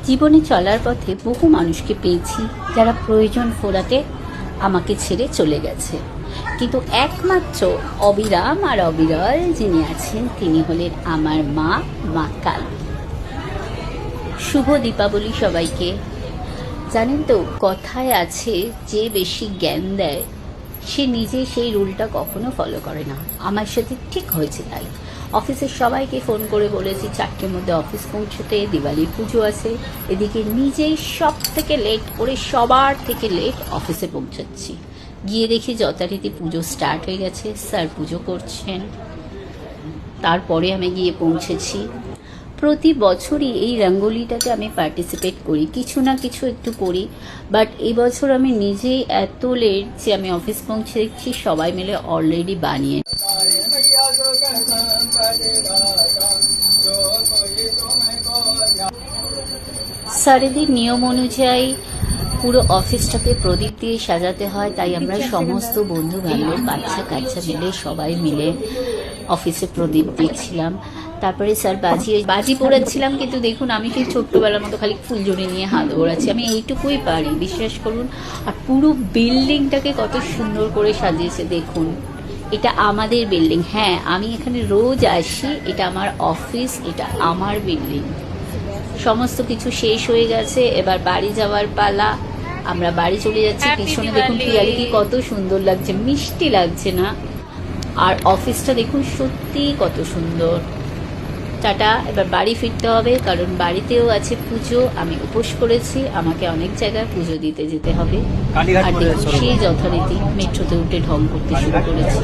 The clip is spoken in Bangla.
জীবনে চলার পথে বহু মানুষকে পেয়েছি যারা প্রয়োজন ফোরাতে আমাকে ছেড়ে চলে গেছে, কিন্তু একমাত্র অবিরাম আর অবিরল যিনি আছেন তিনি হলেন আমার মা, মা কালী। শুভ দীপাবলি সবাইকে। জানেন তো, কথায় আছে যে বেশি জ্ঞান দেয় সে নিজে সেই রুলটা কখনো ফলো করে না। আমার সাথে ঠিক হয়েছে তাই। অফিসের সবাইকে ফোন করে বলেছি 4টের মধ্যে অফিস পৌঁছতে, দিওয়ালির পুজো আছে। এদিকে নিজেই সব থেকে লেট করে সবার থেকে লেট অফিসে পৌঁছাচ্ছি। গিয়ে দেখি যথারীতি পুজো স্টার্ট হয়ে গেছে, স্যার পুজো করছেন। তারপরে আমি গিয়ে পৌঁছেছি। প্রতি বছরই এই রঙ্গোলিটাতে আমি পার্টিসিপেট করি, কিছু না কিছু একটু করি, বাট এই বছর আমি নিজেই এত লেট যে আমি অফিস পৌঁছে দেখছি সবাই মিলে অলরেডি বানিয়ে। স্যারেদের নিয়ম অনুযায়ী পুরো অফিসটাকে প্রদীপ দিয়ে সাজাতে হয়, তাই আমরা সমস্ত বন্ধু বান্ধব বাচ্চা কাচ্চা মিলে সবাই মিলে অফিসে প্রদীপ দিচ্ছিলাম। তারপরে স্যার বাজি পোড়াচ্ছিলাম, কিন্তু দেখুন আমি ঠিক ছোট্টবেলার মতো খালি ফুলঝুরি নিয়ে হাত ওড়াচ্ছি, আমি এইটুকুই পারি, বিশ্বাস করুন। আর পুরো বিল্ডিংটাকে কত সুন্দর করে সাজিয়েছে দেখুন। এটা আমাদের বিল্ডিং, হ্যাঁ আমি এখানে রোজ আসি, এটা আমার অফিস, এটা আমার বিল্ডিং। সমস্ত কিছু শেষ হয়ে গেছে, এবার বাড়ি যাওয়ার পালা। আমরা বাড়ি চলে যাচ্ছি। পিছনে দেখুন পিয়ালিকে কত সুন্দর লাগছে, মিষ্টি লাগছে না? আর অফিসটা দেখুন সত্যি কত সুন্দর। টাটা, এবার বাড়ি ফিরতে হবে, কারণ বাড়িতেও আছে পুজো। আমি উপোস করেছি, আমাকে অনেক জায়গায় পুজো দিতে যেতে হবে। আর দেখুন সেই যথারীতি মেট্রোতে উঠে ঢং করতে শুরু করেছি।